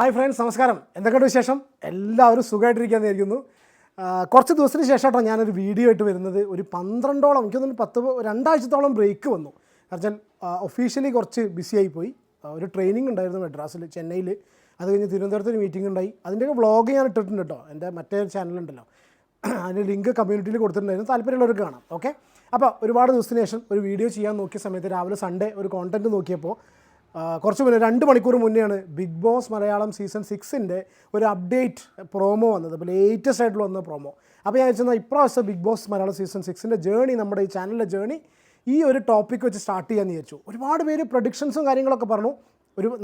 Hi friends, നമസ്കാരം. എന്തൊക്കെയുണ്ട് വിശേഷം? എല്ലാവരും സുഖമായിട്ടിരിക്കാമെന്ന് വിചാരിക്കുന്നു. കുറച്ച് ദിവസത്തിന് ശേഷമായിട്ടോ ഞാനൊരു വീഡിയോ ആയിട്ട് വരുന്നത്. ഒരു 12ഓളം, എനിക്കൊന്നും 2 ആഴ്ചത്തോളം ബ്രേക്ക് വന്നു. കാരണം ഒഫീഷ്യലി കുറച്ച് ബിസി ആയിപ്പോയി. ഒരു ട്രെയിനിങ് ഉണ്ടായിരുന്നു മദ്രാസിൽ, ചെന്നൈയിൽ. അത് കഴിഞ്ഞ് തിരുവനന്തപുരത്ത് ഒരു മീറ്റിംഗ് ഉണ്ടായി. അതിൻ്റെയൊക്കെ വ്ളോഗ് ഞാൻ ഇട്ടിട്ടുണ്ട് കേട്ടോ. എൻ്റെ മറ്റേ ചാനലുണ്ടല്ലോ, അതിൻ്റെ ലിങ്ക് കമ്മ്യൂണിറ്റിയിൽ കൊടുത്തിട്ടുണ്ടായിരുന്നു. താല്പര്യമുള്ളവർക്ക് കാണാം. ഓക്കെ. അപ്പോൾ ഒരുപാട് ദിവസത്തിന് ശേഷം ഒരു വീഡിയോ ചെയ്യാൻ നോക്കിയ സമയത്ത് രാവിലെ സൺഡേ ഒരു കോണ്ടൻറ്റ് നോക്കിയപ്പോൾ കുറച്ച് മുന്നേ 2 മണിക്കൂർ മുന്നെയാണ് ബിഗ് ബോസ് മലയാളം സീസൺ 6ൻ്റെ ഒരു അപ്ഡേറ്റ് പ്രോമോ വന്നത്. അപ്പോൾ ലേറ്റസ്റ്റ് ആയിട്ടുള്ള വന്ന പ്രോമോ. അപ്പോൾ ഞാൻ വെച്ചാൽ ഇപ്രാവശ്യം ബിഗ് ബോസ് മലയാളം സീസൺ 6ൻ്റെ ജേണി, നമ്മുടെ ഈ ചാനലിലെ ജേണി ഈ ഒരു ടോപ്പിക്ക് വെച്ച് സ്റ്റാർട്ട് ചെയ്യാമെന്ന് വിചാരിച്ചു. ഒരുപാട് പേര് പ്രഡിക്ഷൻസും കാര്യങ്ങളൊക്കെ പറഞ്ഞു.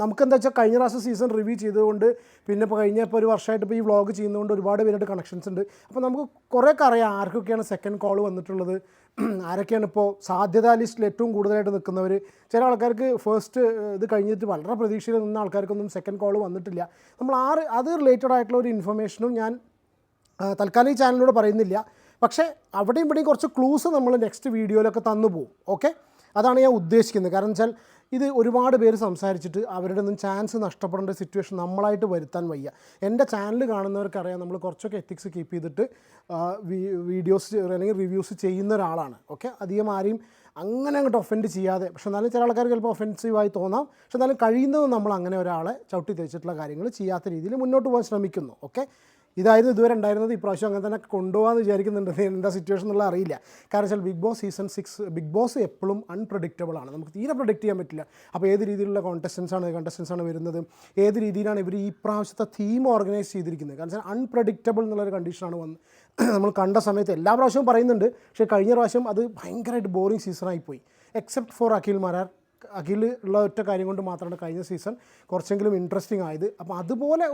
നമുക്കെന്താ വെച്ചാൽ കഴിഞ്ഞ പ്രാവശ്യം സീസൺ റിവ്യൂ ചെയ്തുകൊണ്ട് പിന്നെ ഇപ്പോൾ ഒരു വർഷമായിട്ട് ഇപ്പോൾ ഈ വ്ളോഗ് ചെയ്യുന്നതുകൊണ്ട് ഒരുപാട് പേരുടെ കണക്ഷൻസ് ഉണ്ട്. അപ്പോൾ നമുക്ക് കുറേയൊക്കെ അറിയാം ആർക്കൊക്കെയാണ് സെക്കൻഡ് കോൾ വന്നിട്ടുള്ളത്, ആരൊക്കെയാണ് ഇപ്പോൾ സാധ്യതാ ലിസ്റ്റിൽ ഏറ്റവും കൂടുതലായിട്ട് നിൽക്കുന്നവർ. ചില ആൾക്കാർക്ക് ഫസ്റ്റ് ഇത് കഴിഞ്ഞിട്ട് വളരെ പ്രതീക്ഷയിൽ നിന്ന ആൾക്കാർക്കൊന്നും സെക്കൻഡ് കോൾ വന്നിട്ടില്ല. നമ്മൾ അത് റിലേറ്റഡ് ആയിട്ടുള്ള ഒരു ഇൻഫർമേഷനും ഞാൻ തൽക്കാലം ഈ ചാനലിലൂടെ പറയുന്നില്ല. പക്ഷേ അവിടെയും ഇവിടെയും കുറച്ച് ക്ലൂസ് നമ്മൾ നെക്സ്റ്റ് വീഡിയോയിലൊക്കെ തന്നു പോകും. ഓക്കെ, അതാണ് ഞാൻ ഉദ്ദേശിക്കുന്നത്. കാരണം വെച്ചാൽ ഇത് ഒരുപാട് പേര് സംസാരിച്ചിട്ട് അവരുടെ ഒന്നും ചാൻസ് നഷ്ടപ്പെടേണ്ട സിറ്റുവേഷൻ നമ്മളായിട്ട് വരുത്താൻ വയ്യ. എൻ്റെ ചാനൽ കാണുന്നവർക്കറിയാം, നമ്മൾ കുറച്ചൊക്കെ എത്തിക്സ് കീപ്പ് ചെയ്തിട്ട് വീഡിയോസ് അല്ലെങ്കിൽ റിവ്യൂസ് ചെയ്യുന്ന ഒരാളാണ്. ഓക്കെ, അധികം ആരെയും അങ്ങനെ അങ്ങോട്ട് ഒഫൻഡ് ചെയ്യാതെ. പക്ഷെ എന്നാലും ചില ആൾക്കാർക്ക് ചിലപ്പോൾ ഒഫൻസീവായി തോന്നാം. പക്ഷെ എന്നാലും കഴിയുന്നതും നമ്മൾ അങ്ങനെ ഒരാളെ ചവിട്ടി തേച്ചിട്ടുള്ള കാര്യങ്ങൾ ചെയ്യാത്ത രീതിയിൽ മുന്നോട്ട് പോകാൻ ശ്രമിക്കുന്നു. ഓക്കെ, ഇതായിരുന്നു ഇതുവരെ ഉണ്ടായിരുന്നത്. ഇപ്രാവശ്യം അങ്ങനെ തന്നെ കൊണ്ടുപോകാമെന്ന് വിചാരിക്കുന്നുണ്ട്. എന്താ സിറ്റുവേഷൻ എന്നുള്ള അറിയില്ല. കാരണം വെച്ചാൽ ബിഗ് ബോസ് സീസൺ 6 ബിഗ് ബോസ് എപ്പോഴും അൺപ്രഡിക്റ്റബിൾ ആണ്. നമുക്ക് തീരെ പ്രഡിക്റ്റ് ചെയ്യാൻ പറ്റില്ല. അപ്പോൾ ഏത് രീതിയിലുള്ള കണ്ടസ്റ്റൻസ് ആണ് വരുന്നത്, ഏത് രീതിയിലാണ് ഇവർ ഈ പ്രാവശ്യത്തെ തീം ഓർഗനൈസ് ചെയ്തിരിക്കുന്നത്. കാരണം വെച്ചാൽ അൺപ്രഡിക്റ്റബിൾ എന്നുള്ളൊരു കണ്ടീഷനാണ് നമ്മൾ കണ്ട സമയത്ത്. എല്ലാ പ്രാവശ്യവും പറയുന്നുണ്ട്, പക്ഷേ കഴിഞ്ഞ പ്രാവശ്യം അത് ഭയങ്കരമായിട്ട് ബോറിംഗ് സീസണായിപ്പോയി. Except for Akhil Marar. അഖിൽ ഉള്ള ഒറ്റ കാര്യം കൊണ്ട് മാത്രമാണ് കഴിഞ്ഞ സീസൺ കുറച്ചെങ്കിലും ഇൻട്രസ്റ്റിംഗ് ആയത്. അപ്പോൾ അതുപോലെ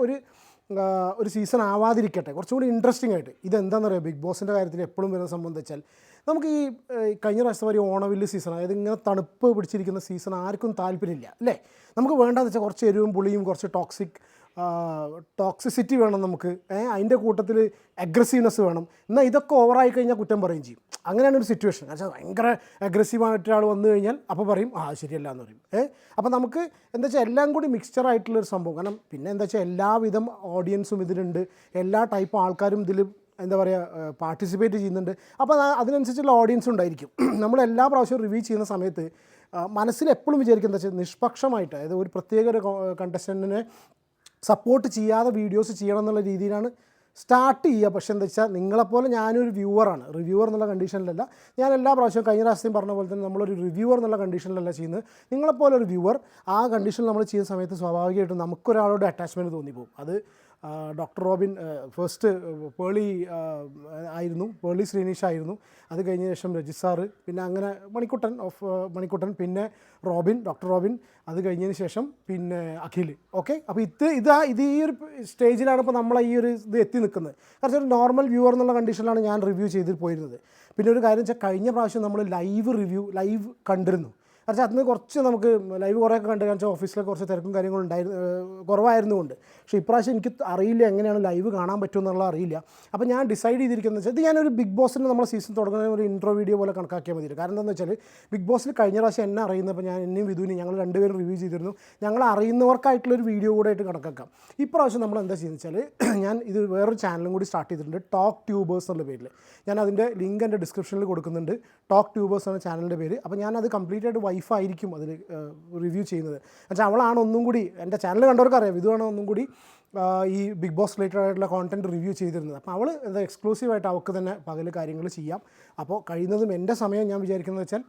ഒരു സീസൺ ആവാതിരിക്കട്ടെ, കുറച്ചുകൂടി ഇൻട്രസ്റ്റിംഗ് ആയിട്ട്. ഇതെന്താണെന്ന് പറയുക, ബിഗ് ബോസിൻ്റെ കാര്യത്തിൽ എപ്പോഴും വരുന്ന സംഭവം വെച്ചാൽ നമുക്ക് ഈ കഴിഞ്ഞ പ്രാവശ്യത്തെ ഒരു ഓണവില്ല് സീസൺ, അതായത് ഇങ്ങനെ തണുപ്പ് പിടിച്ചിരിക്കുന്ന സീസൺ ആർക്കും താല്പര്യമില്ല അല്ലേ. നമുക്ക് വേണ്ടതെന്ന് വെച്ചാൽ കുറച്ച് എരിവും പുളിയും കുറച്ച് ടോക്സിസിറ്റി വേണം നമുക്ക്. അതിൻ്റെ കൂട്ടത്തിൽ അഗ്രസീവ്നെസ് വേണം. എന്നാൽ ഇതൊക്കെ ഓവറായി കഴിഞ്ഞാൽ കുറ്റം പറയുകയും ചെയ്യും. അങ്ങനെയാണ് ഒരു സിറ്റുവേഷൻ. എന്നുവെച്ചാൽ ഭയങ്കര അഗ്രസീവായിട്ട് ഒരാൾ വന്നു കഴിഞ്ഞാൽ അപ്പോൾ പറയും ശരിയല്ല എന്ന് പറയും. അപ്പോൾ നമുക്ക് എന്താ വെച്ചാൽ എല്ലാം കൂടി മിക്സ്ചർ ആയിട്ടുള്ളൊരു സംഭവം. കാരണം പിന്നെ എന്താ വെച്ചാൽ എല്ലാവിധം ഓഡിയൻസും ഇതിലുണ്ട്, എല്ലാ ടൈപ്പ് ആൾക്കാരും ഇതിൽ എന്താ പറയുക പാർട്ടിസിപ്പേറ്റ് ചെയ്യുന്നുണ്ട്. അപ്പോൾ അതിനനുസരിച്ചുള്ള ഓഡിയൻസ് ഉണ്ടായിരിക്കും. നമ്മൾ എല്ലാ പ്രാവശ്യവും റിവ്യൂ ചെയ്യുന്ന സമയത്ത് മനസ്സിൽ എപ്പോഴും വിചാരിക്കുന്നത് എന്താ വെച്ചാൽ നിഷ്പക്ഷമായിട്ട്, അതായത് ഒരു പ്രത്യേക ഒരു കണ്ടസ്റ്റൻറ്റിനെ സപ്പോർട്ട് ചെയ്യാതെ വീഡിയോസ് ചെയ്യണം എന്നുള്ള രീതിയിലാണ് സ്റ്റാർട്ട് ചെയ്യുക. പക്ഷേ എന്താ വെച്ചാൽ നിങ്ങളെപ്പോലെ ഞാനൊരു വ്യൂവറാണ്, റിവ്യൂവർ എന്നുള്ള കണ്ടീഷനിലല്ല. ഞാൻ എല്ലാ പ്രാവശ്യവും കഴിഞ്ഞ പ്രാവശ്യം പറഞ്ഞ പോലെ തന്നെ നമ്മളൊരു റിവ്യൂവർ എന്നുള്ള കണ്ടീഷനിലല്ല ചെയ്യുന്നത്. നിങ്ങളെപ്പോലെ ഒരു വ്യൂവർ ആ കണ്ടീഷനിൽ നമ്മൾ ചെയ്യുന്ന സമയത്ത് സ്വാഭാവികമായിട്ടും നമുക്കൊരാളോട് അറ്റാച്ച്മെൻറ്റ് തോന്നിപ്പോകും. അത് ഡോക്ടർ റോബിൻ ഫസ്റ്റ് പേളി ആയിരുന്നു, പേളി ശ്രീനിഷ് ആയിരുന്നു. അത് കഴിഞ്ഞ ശേഷം രജിസാറ്, പിന്നെ അങ്ങനെ മണിക്കുട്ടൻ, പിന്നെ ഡോക്ടർ റോബിൻ, അത് കഴിഞ്ഞതിന് ശേഷം പിന്നെ അഖിൽ. ഓക്കെ, അപ്പോൾ ഇത് ഈ ഒരു സ്റ്റേജിലാണ് ഇപ്പോൾ നമ്മൾ ഈ ഒരു ഇത് എത്തി നിൽക്കുന്നത്. കാരണം ഒരു നോർമൽ വ്യൂവർ എന്നുള്ള കണ്ടീഷനിലാണ് ഞാൻ റിവ്യൂ ചെയ്ത് പോയിരുന്നത്. പിന്നെ ഒരു കാര്യം വെച്ചാൽ കഴിഞ്ഞ പ്രാവശ്യം നമ്മൾ ലൈവ് കണ്ടിരുന്നു. കാരണം അതിന് കുറച്ച് നമുക്ക് ലൈവ് കുറേയൊക്കെ കണ്ട് കാണിച്ചാൽ ഓഫീസിലെ കുറച്ച് തിരക്കും കാര്യങ്ങളും കുറവായിരുന്നുകൊണ്ട്. പക്ഷേ ഇപ്രാവശ്യം എനിക്ക് അറിയില്ല എങ്ങനെയാണ് ലൈവ് കാണാൻ പറ്റുമെന്നുള്ള അറിയില്ല. അപ്പോൾ ഞാൻ ഡിസൈഡ് ചെയ്തിരിക്കുന്നത് വെച്ചാൽ ഇത് ഞാനൊരു ബിഗ് ബോസിന് നമ്മൾ സീസൺ തുടങ്ങുന്ന ഒരു ഇൻട്രോ വീഡിയോ പോലെ കണക്കാക്കിയാൽ മതി. കാരണം എന്താണെന്ന് വെച്ചാൽ ബിഗ് ബോസിൽ കഴിഞ്ഞ പ്രാവശ്യം എന്നെ അറിയുന്നപ്പോൾ എന്നെയും വിധുവിനെയും ഞങ്ങൾ രണ്ടുപേരും റിവ്യൂ ചെയ്തിരുന്നു. ഞങ്ങൾ അറിയുന്നവർക്കായിട്ടുള്ളൊരു വീഡിയോ കൂടെ ആയിട്ട് കണക്കാക്കാം. ഇപ്രാവശ്യം നമ്മൾ എന്താ ചെയ്യുന്നത് വെച്ചാൽ ഞാൻ ഇത് വേറൊരു ചാനലും കൂടി സ്റ്റാർട്ട് ചെയ്തിട്ടുണ്ട്, ടോക്ക് ട്യൂബേഴ്സ് എന്നുള്ള പേരിൽ. ഞാൻ അതിൻ്റെ ലിങ്ക് എൻ്റെ ഡിസ്ക്രിപ്ഷനിൽ കൊടുക്കുന്നുണ്ട്. ടോക്ക് ട്യൂബേഴ്സ് എന്ന ചാനലിൻ്റെ പേര്. അപ്പോൾ ഞാനത് കംപ്ലീറ്റ് ആയിട്ട് വൈഫായിരിക്കും അതിൽ റിവ്യൂ ചെയ്യുന്നത്. എന്നുവെച്ചാൽ അവളാണ് ഒന്നും കൂടി, എൻ്റെ ചാനൽ കണ്ടവർക്ക് അറിയാം, ഇതുമാണ് ഒന്നും കൂടി ഈ ബിഗ് ബോസ് റിലേറ്റഡ് ആയിട്ടുള്ള കോണ്ടൻറ്റ് റിവ്യൂ ചെയ്തിരുന്നത്. അപ്പോൾ അവൾ എക്സ്ക്ലൂസീവായിട്ട് അവൾക്ക് തന്നെ പകൽ കാര്യങ്ങൾ ചെയ്യാം. അപ്പോൾ കഴിയുന്നതും എൻ്റെ സമയം ഞാൻ വിചാരിക്കുന്നത് വെച്ചാൽ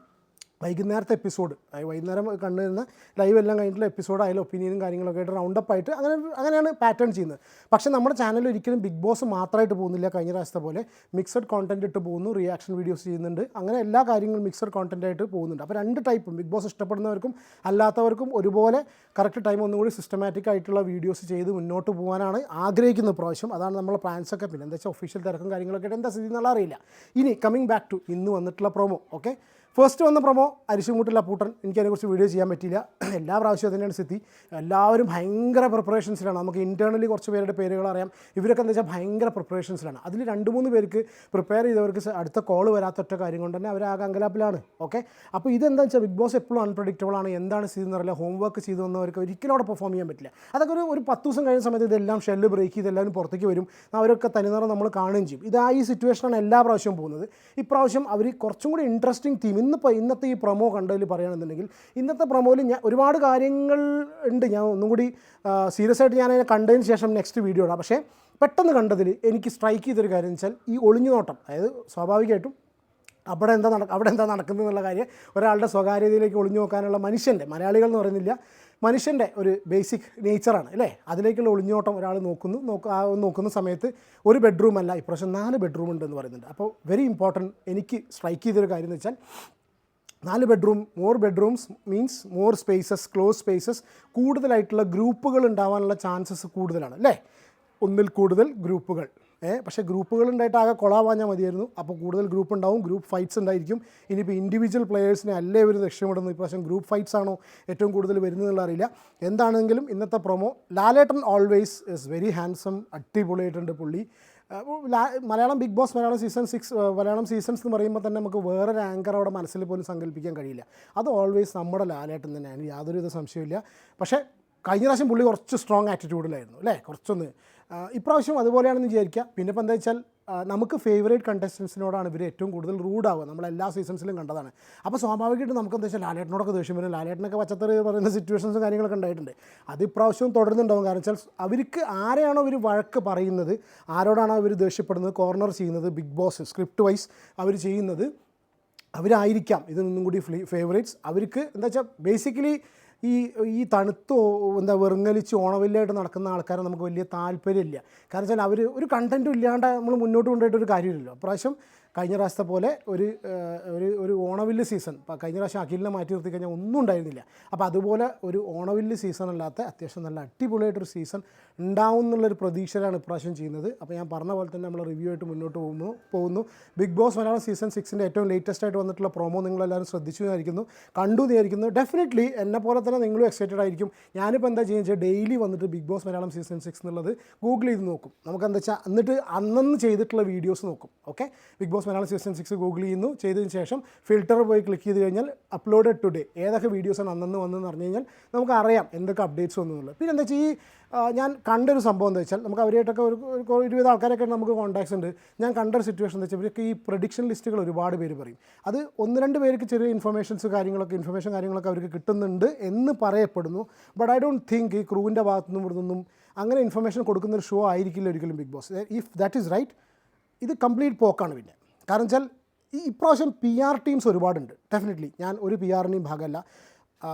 വൈകുന്നേരത്തെ എപ്പിസോഡ്, വൈകുന്നേരം കണ്ടുവരുന്ന ലൈവ് എല്ലാം കഴിഞ്ഞിട്ടുള്ള എപ്പിസോഡ്, അതിൽ ഒപ്പീനിയനും കാര്യങ്ങളൊക്കെ ആയിട്ട് റൗണ്ടപ്പ് ആയിട്ട് അങ്ങനെയാണ് പാറ്റേൺ ചെയ്യുന്നത്. പക്ഷേ നമ്മുടെ ചാനലിൽ ഒരിക്കലും ബിഗ് ബോസ് മാത്രമായിട്ട് പോകുന്നില്ല. കഴിഞ്ഞ പ്രാവശ്യത്തെ പോലെ മിക്സഡ് കോണ്ടൻറ്റ് ഇട്ട് പോകുന്നു, റിയാക്ഷൻ വീഡിയോസ് ചെയ്യുന്നുണ്ട്, അങ്ങനെ എല്ലാ കാര്യങ്ങളും മിക്സഡ് കോണ്ടൻറ്റ് ആയിട്ട് പോകുന്നുണ്ട്. അപ്പോൾ 2 ടൈപ്പും, ബിഗ് ബോസ് ഇഷ്ടപ്പെടുന്നവർക്കും അല്ലാത്തവർക്കും ഒരുപോലെ കറക്റ്റ് ടൈം ഒന്നും കൂടി സിസ്റ്റമാറ്റിക് ആയിട്ടുള്ള വീഡിയോസ് ചെയ്ത് മുന്നോട്ട് പോകാനാണ് ആഗ്രഹിക്കുന്ന പ്രാവശ്യം. അതാണ് നമ്മളെ പ്ലാൻസൊക്കെ. പിന്നെ എന്താ വെച്ചാൽ ഒഫീഷ്യൽ തിരക്കും കാര്യങ്ങളൊക്കെ ആയിട്ട് എന്താ സ്ഥിതി എന്നുള്ള അറിയില്ല. ഇനി കമ്മിങ് ബാക്ക് ടു ഇന്ന് വന്നിട്ടുള്ള പ്രോമോ. ഓക്കെ, ഫസ്റ്റ് വന്ന പ്രൊമോ അരിശുമുട്ടിൽ അപ്പൂട്ടൻ, എനിക്കതിനെക്കുറിച്ച് വീഡിയോ ചെയ്യാൻ പറ്റിയില്ല. എല്ലാ പ്രാവശ്യവും തന്നെയാണ് സ്ഥിതി. എല്ലാവരും ഭയങ്കര പ്രിപ്പറേഷൻസിലാണ്. നമുക്ക് ഇൻറ്റേർണലി കുറച്ച് പേരുടെ പേരുകൾ അറിയാം. ഇവരൊക്കെ എന്താ വെച്ചാൽ ഭയങ്കര പ്രിപ്പറേഷൻസിലാണ്. അതിൽ 2-3 പേർക്ക് പ്രിപ്പയർ ചെയ്തവർക്ക് അടുത്ത കോൾ വരാത്തൊറ്റ കാര്യം കൊണ്ട് തന്നെ അവർ ആകെ അങ്കലാപ്പിലാണ്. ഓക്കെ, അപ്പോൾ ഇതെന്താ വെച്ചാൽ ബിഗ് ബോസ് എപ്പോഴും അൺപ്രഡിക്റ്റബിൾ ആണ്. എന്താണ് ചെയ്തെന്ന് അറിയില്ല. ഹോംവർക്ക് ചെയ്ത് വന്നവർക്ക് ഒരിക്കലും അവിടെ പെർഫോം ചെയ്യാൻ പറ്റില്ല. അതൊക്കെ ഒരു 10 ദിവസം കഴിയുന്ന സമയത്ത് ഇതെല്ലാം ഷെല്ല് ബ്രേക്ക് ചെയ്ത് എല്ലാവരും പുറത്തേക്ക് വരും. അവരൊക്കെ തനിനിറം നമ്മൾ കാണുകയും ചെയ്യും. ഈ സിറ്റുവേഷനാണ് എല്ലാ പ്രാവശ്യവും പോകുന്നത്. ഇപ്രാവശ്യം അവർ കുറച്ചും കൂടി ഇൻട്രസ്റ്റിംഗ് തീം ഇന്നത്തെ ഈ പ്രൊമോ കണ്ടതിൽ പറയുകയാണെന്നുണ്ടെങ്കിൽ, ഇന്നത്തെ പ്രൊമോയിൽ ഞാൻ ഒരുപാട് കാര്യങ്ങൾ ഉണ്ട്. ഞാൻ ഒന്നും കൂടി സീരിയസ് ആയിട്ട് ഞാനതിനെ കണ്ടതിന് ശേഷം നെക്സ്റ്റ് വീഡിയോ ഇടാം. പക്ഷേ പെട്ടെന്ന് കണ്ടതിൽ എനിക്ക് സ്ട്രൈക്ക് ചെയ്തൊരു കാര്യം എന്ന് വെച്ചാൽ ഈ ഒളിഞ്ഞു നോട്ടം. അതായത് സ്വാഭാവികമായിട്ടും അവിടെ എന്താ നടക്കുന്നത് എന്നുള്ള കാര്യം ഒരാളുടെ സ്വകാര്യതയിലേക്ക് ഒളിഞ്ഞു നോക്കാനുള്ള മനുഷ്യൻ്റെ, മലയാളികൾ എന്ന് പറയുന്നില്ല, മനുഷ്യൻ്റെ ഒരു ബേസിക് നേച്ചറാണ് അല്ലേ. അതിലേക്കുള്ള ഒളിഞ്ഞോട്ടം ഒരാൾ നോക്കുന്ന സമയത്ത് ഒരു ബെഡ്റൂം അല്ല, ഇപ്രാവശ്യം 4 ബെഡ്റൂം ഉണ്ടെന്ന് പറയുന്നുണ്ട്. അപ്പോൾ വെരി ഇമ്പോർട്ടൻറ്റ് എനിക്ക് സ്ട്രൈക്ക് ചെയ്തൊരു കാര്യം എന്ന് വെച്ചാൽ 4 bedroom, more bedrooms means more spaces, close spaces, കൂടുതലായിട്ടുള്ള ഗ്രൂപ്പുകൾ ഉണ്ടാവാനുള്ള ചാൻസസ് കൂടുതലാണ് അല്ലേ. ഒന്നിൽ കൂടുതൽ ഗ്രൂപ്പുകൾ. പക്ഷേ ഗ്രൂപ്പുകൾ ഉണ്ടായിട്ട് ആകെ കൊളാവാഞ്ഞാൽ മതിയായിരുന്നു. അപ്പോൾ കൂടുതൽ ഗ്രൂപ്പ് ഉണ്ടാവും, ഗ്രൂപ്പ് ഫൈറ്റ്സ് ഉണ്ടായിരിക്കും. ഇനിയിപ്പോൾ ഇൻഡിവിജ്വൽ പ്ലെയേഴ്സിനെ അല്ലേ ഒരു ലക്ഷ്യമിടുന്നു. ഇപ്രാവശ്യം ഗ്രൂപ്പ് ഫൈറ്റ്സ് ആണോ ഏറ്റവും കൂടുതൽ വരുന്നതെന്നുള്ള അറിയില്ല. എന്താണെങ്കിലും ഇന്നത്തെ promo, Lalettan always is very handsome, അടിപൊളിയായിട്ടുണ്ട് പുള്ളി. Malayalam Bigg boss Malayalam season 6 Malayalam seasons എന്ന് പറയുമ്പോൾ തന്നെ നമുക്ക് വേറൊരു ആങ്കർ അവിടെ മനസ്സിൽ പോലും സങ്കല്പിക്കാൻ കഴിയില്ല. അത് ഓൾവേസ് നമ്മുടെ ലാലേട്ടൻ തന്നെയാണ്, യാതൊരുവിധ സംശയമില്ല. പക്ഷേ കഴിഞ്ഞ പ്രാവശ്യം പുള്ളി കുറച്ച് സ്ട്രോങ് ആറ്റിറ്റ്യൂഡിലായിരുന്നു അല്ലേ, കുറച്ചൊന്ന്. ഇപ്രാവശ്യം അതുപോലെയാണെന്ന് വിചാരിക്കുക. പിന്നെ ഇപ്പോൾ എന്താ വെച്ചാൽ നമുക്ക് ഫേവറേറ്റ് കണ്ടസ്റ്റൻസിനോടാണ് ഇവർ ഏറ്റവും കൂടുതൽ റൂഡാവുക. നമ്മളെല്ലാ സീസൺസിലും കണ്ടതാണ്. അപ്പോൾ സ്വാഭാവികമായിട്ട് നമുക്ക് എന്താ വെച്ചാൽ ലാലേട്ടനോടൊക്കെ ദേഷ്യം വരും. ലാലേട്ടനൊക്കെ പച്ചത്തറി പറയുന്ന സിറ്റുവേഷൻസും കാര്യങ്ങളൊക്കെ ഉണ്ടായിട്ടുണ്ട്. അത് ഇപ്രാവശ്യവും തുടരുന്നുണ്ടാവും. കാരണം വെച്ചാൽ അവർക്ക് ആരെയാണോ അവർ വഴക്ക് പറയുന്നത്, ആരോടാണോ അവർ ദേഷ്യപ്പെടുന്നത്, കോർണർ ചെയ്യുന്നത്, ബിഗ് ബോസ് സ്ക്രിപ്റ്റ് വൈസ് അവർ ചെയ്യുന്നത് അവരായിരിക്കാം ഇതിനൊന്നും കൂടി ഫേവറേറ്റ്സ്. അവർക്ക് എന്താ വെച്ചാൽ ബേസിക്കലി ഈ തണുത്തോ വെറുങ്ങലിച്ച് ഓണവില്ലായിട്ട് നടക്കുന്ന ആൾക്കാരെ നമുക്ക് വലിയ താല്പര്യമില്ല. കാരണം വെച്ചാൽ അവർ ഒരു കണ്ടൻറ്റും ഇല്ലാണ്ട് നമ്മൾ മുന്നോട്ട് കൊണ്ടുപോയിട്ടൊരു കാര്യമില്ലല്ലോ. അപ്രാവശ്യം കഴിഞ്ഞ പ്രാവശ്യത്തെ പോലെ ഒരു ഓണവില്ല് സീസൺ, കഴിഞ്ഞ പ്രാവശ്യം അഖിലിനെ മാറ്റി നിർത്തി കഴിഞ്ഞാൽ ഒന്നും ഉണ്ടായിരുന്നില്ല. അപ്പോൾ അതുപോലെ ഒരു ഓണവില്ല് സീസൺ അല്ലാത്ത അത്യാവശ്യം നല്ല അടിപൊളിയായിട്ടൊരു സീസൺ ഉണ്ടാവും എന്നുള്ളൊരു പ്രതീക്ഷയിലാണ് ഇപ്രാവശ്യം ചെയ്യുന്നത്. അപ്പോൾ ഞാൻ പറഞ്ഞ പോലെ തന്നെ നമ്മൾ റിവ്യൂ ആയിട്ട് മുന്നോട്ട് പോകുന്നു. ബിഗ് ബോസ് മലയാളം സീസൺ 6 ഏറ്റവും ലേറ്റസ്റ്റ് ആയിട്ട് വന്നിട്ടുള്ള പ്രൊമോ നിങ്ങളെല്ലാവരും ശ്രദ്ധിച്ചു വിചാരിക്കുന്നു, കണ്ടു വിചാരിക്കുന്നു. ഡെഫിനറ്റ്ലി എന്നെ പോലെ തന്നെ നിങ്ങളും എക്സൈറ്റഡ് ആയിരിക്കും. ഞാനിപ്പോൾ എന്താ ചെയ്യുന്നത് വെച്ചാൽ ഡെയിലി വന്നിട്ട് ബിഗ് ബോസ് മലയാളം സീസൺ 6 എന്നുള്ളത് ഗൂഗിൾ ചെയ്ത് നോക്കും. നമുക്ക് എന്താ വെച്ചാൽ എന്നിട്ട് അന്നന്ന് ചെയ്തിട്ടുള്ള വീഡിയോസ് നോക്കും. Okay, Bigg boss Malayalam season 6 Google ചെയ്യുന്നു, ചെയ്തതിന് ശേഷം ഫിൽറ്റർ പോയി ക്ലിക്ക് ചെയ്ത് കഴിഞ്ഞാൽ അപ്ലോഡഡ് ടുഡേ ഏതൊക്കെ വീഡിയോസാണ് അന്നന്ന് വന്നതെന്ന് പറഞ്ഞു കഴിഞ്ഞാൽ നമുക്ക് അറിയാം എന്തൊക്കെ അപ്ഡേറ്റ്സ് വന്നു എന്നുള്ളത്. പിന്നെ എന്താ വെച്ചാൽ ഞാൻ കണ്ടൊരു സംഭവം എന്താ വെച്ചാൽ നമുക്ക് അവരായിട്ടൊക്കെ ഒരു 20 ആൾക്കാരൊക്കെ നമുക്ക് കോൺടാക്ട്സ് ഉണ്ട്. ഞാൻ കണ്ടൊരു സിറ്റുവേഷൻ എന്താ വെച്ചാൽ ഇവരൊക്കെ ഈ പ്രഡിക്ഷൻ ലിസ്റ്റുകൾ ഒരുപാട് പേര് പറയും. അത് 1-2 പേർക്ക് ചെറിയ ഇൻഫർമേഷൻ കാര്യങ്ങളൊക്കെ അവർക്ക് കിട്ടുന്നുണ്ട് എന്ന് പറയപ്പെടുന്നു. ബട്ട് ഐ ഡോണ്ട് തിങ്ക് ഈ ക്രൂവിൻ്റെ ഭാഗത്തുനിന്നും ഇവിടുന്നൊന്നും അങ്ങനെ ഇൻഫർമേഷൻ കൊടുക്കുന്നൊരു ഷോ ആയിരിക്കില്ല ഒരിക്കലും Bigg Boss. If that is right, ഇത് കംപ്ലീറ്റ് പോക്കാണ്. പിന്നെ കാരണം വെച്ചാൽ ഇപ്രാവശ്യം PR ടീംസ് ഒരുപാടുണ്ട്. ഡെഫിനറ്റ്ലി ഞാൻ ഒരു PRൻ്റെയും ഭാഗമല്ല.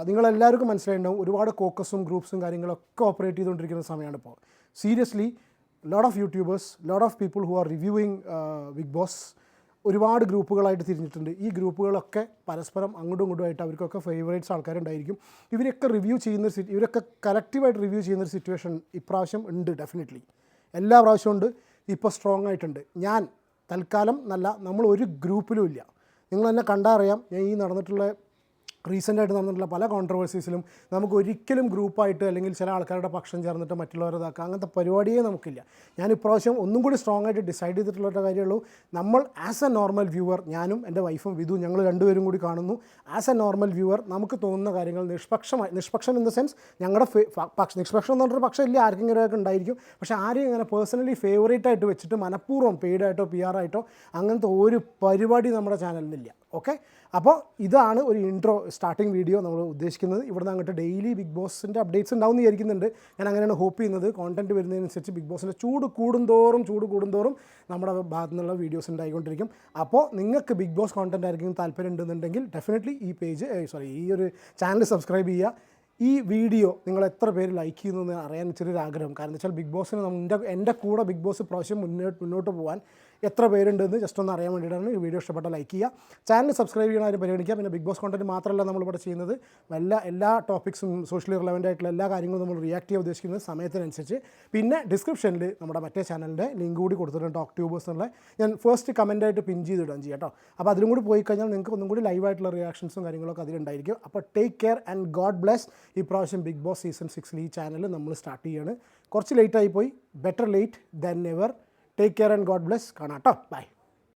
നിങ്ങളെല്ലാവർക്കും മനസ്സിലായിട്ടുണ്ടാവും ഒരുപാട് കോക്കസും ഗ്രൂപ്പ്സും കാര്യങ്ങളൊക്കെ ഓപ്പറേറ്റ് ചെയ്തുകൊണ്ടിരിക്കുന്ന സമയമാണ് ഇപ്പോൾ. Seriously lot of YouTubers, lot of people who are reviewing Bigg Boss ഒരുപാട് ഗ്രൂപ്പുകളായിട്ട് തിരിഞ്ഞിട്ടുണ്ട്. ഈ ഗ്രൂപ്പുകളൊക്കെ പരസ്പരം അങ്ങോട്ടും ഇങ്ങോട്ടുമായിട്ട് അവർക്കൊക്കെ ഫേവറേറ്റ്സ് ആൾക്കാരുണ്ടായിരിക്കും. ഇവരൊക്കെ കളക്റ്റീവായിട്ട് റിവ്യൂ ചെയ്യുന്നൊരു സിറ്റുവേഷൻ ഇപ്രാവശ്യം ഉണ്ട്. ഡെഫിനറ്റ്ലി എല്ലാ പ്രാവശ്യവും ഉണ്ട്. ഇപ്പോൾ സ്ട്രോങ് ആയിട്ടുണ്ട്. ഞാൻ തൽക്കാലം നമ്മൾ ഒരു ഗ്രൂപ്പിലും ഇല്ല. നിങ്ങൾ എന്നെ കണ്ടാൽ അറിയാം. ഞാൻ ഈ റീസെൻ്റായിട്ട് നടന്നിട്ടുള്ള പല കോൺട്രവേഴ്സീസിലും നമുക്ക് ഒരിക്കലും ഗ്രൂപ്പായിട്ട് അല്ലെങ്കിൽ ചില ആൾക്കാരുടെ പക്ഷം ചേർന്നിട്ട് മറ്റുള്ളവരതാക്കുക അങ്ങനത്തെ പരിപാടിയേ നമുക്കില്ല. ഞാൻ ഇപ്രാവശ്യം ഒന്നും കൂടി സ്ട്രോങ് ആയിട്ട് ഡിസൈഡ് ചെയ്തിട്ടുള്ള കാര്യമുള്ളൂ. നമ്മൾ ആസ് എ നോർമൽ വ്യൂവർ, ഞാനും എൻ്റെ വൈഫും വിധു, ഞങ്ങൾ 2 പേരും കൂടി കാണുന്നു. ആസ് എ നോർമൽ വ്യൂവർ നമുക്ക് തോന്നുന്ന കാര്യങ്ങൾ നിഷ്പക്ഷം ഇൻ ദ സെൻസ് ഞങ്ങളുടെ നിഷ്പക്ഷം എന്ന് പറഞ്ഞൊരു പക്ഷം ഇല്ല, ആർക്കെങ്കിലുമൊക്കെ ഉണ്ടായിരിക്കും. പക്ഷേ ആരെയും അങ്ങനെ പേഴ്സണലി ഫേവറേറ്റ് ആയിട്ട് വെച്ചിട്ട് മനഃപൂർവ്വം പെയ്ഡായിട്ടോ PR ആയിട്ടോ അങ്ങനത്തെ ഒരു പരിപാടി നമ്മുടെ ചാനലിനില്ല. ഓക്കെ, അപ്പോൾ ഇതാണ് ഒരു ഇൻട്രോ സ്റ്റാർട്ടിങ് വീഡിയോ നമ്മൾ ഉദ്ദേശിക്കുന്നത്. ഇവിടുന്ന് അങ്ങോട്ട് ഡെയിലി ബിഗ് ബോസിൻ്റെ അപ്ഡേറ്റ്സ് ഉണ്ടാവും എന്ന് വിചാരിക്കുന്നുണ്ട്. ഞാൻ അങ്ങനെയാണ് ഹോപ്പ് ചെയ്യുന്നത്. കോണ്ടൻറ്റ് വരുന്നതിനനുസരിച്ച് ബിഗ് ബോസിൻ്റെ ചൂട് കൂടുന്തോറും നമ്മുടെ ഭാഗത്തു നിന്നുള്ള വീഡിയോസ് ഉണ്ടായിക്കൊണ്ടിരിക്കും. അപ്പോൾ നിങ്ങൾക്ക് ബിഗ് ബോസ് കോണ്ടൻറ്റ് ആയിരിക്കും താല്പര്യം ഉണ്ടെന്നുണ്ടെങ്കിൽ ഡെഫിനറ്റ്ലി ഈ ഒരു ചാനൽ സബ്സ്ക്രൈബ് ചെയ്യുക. ഈ വീഡിയോ നിങ്ങൾ എത്ര പേര് ലൈക്ക് ചെയ്യുന്നു എന്ന് അറിയാൻ ചെറിയൊരു ആഗ്രഹം. കാരണം വെച്ചാൽ ബിഗ് ബോസിന് എൻ്റെ കൂടെ ബിഗ് ബോസ് പ്രാവശ്യം മുന്നോട്ട് പോകാൻ എത്ര പേരുണ്ടെന്ന് ജസ്റ്റ് ഒന്ന് അറിയാൻ വേണ്ടിയിട്ടാണ്. ഈ വീഡിയോ ഇഷ്ടപ്പെട്ടാൽ ലൈക്ക് ചെയ്യുക, ചാനൽ സബ്സ്ക്രൈബ് ചെയ്യണ ആരും പരിഗണിക്കുക. പിന്നെ ബിഗ് ബോസ് കോണ്ടന്റ് മാത്രമല്ല നമ്മളിവിടെ ചെയ്യുന്നത്, എല്ലാ ടോപ്പിക്സും സോഷ്യലി റിലവൻ്റ് ആയിട്ടുള്ള എല്ലാ കാര്യങ്ങളും നമ്മൾ റിയാക്ട് ചെയ്യാൻ ഉദ്ദേശിക്കുന്നത് സമയത്തിനനുസരിച്ച്. പിന്നെ ഡിസ്ക്രിപ്ഷനിൽ നമ്മുടെ മറ്റേ ചാനലിൻ്റെ ലിങ്ക് കൂടി കൊടുത്തിട്ടുണ്ട്, ടോക്ക് ട്യൂബേഴ്സ് എന്നുള്ള. ഞാൻ ഫസ്റ്റ് കമൻറ്റായിട്ട് പിൻ ചെയ്തിടാൻ ചെയ്യാം കേട്ടോ. അപ്പോൾ അതിലും കൂടി പോയി കഴിഞ്ഞാൽ നിങ്ങൾക്ക് ഒന്നും കൂടി ലൈവായിട്ടുള്ള റിയാക്ഷൻസും കാര്യങ്ങളൊക്കെ അതിലുണ്ടായിരിക്കും. അപ്പോൾ take care and God bless. ഈ പ്രാവശ്യം ബിഗ് ബോസ് സീസൺ 6 ഈ ചാനൽ നമ്മൾ സ്റ്റാർട്ട് ചെയ്യാണ്. കുറച്ച് ലേറ്റായി പോയി, better late than never. Take care and God bless. കാണാം കേട്ടോ. ബൈ.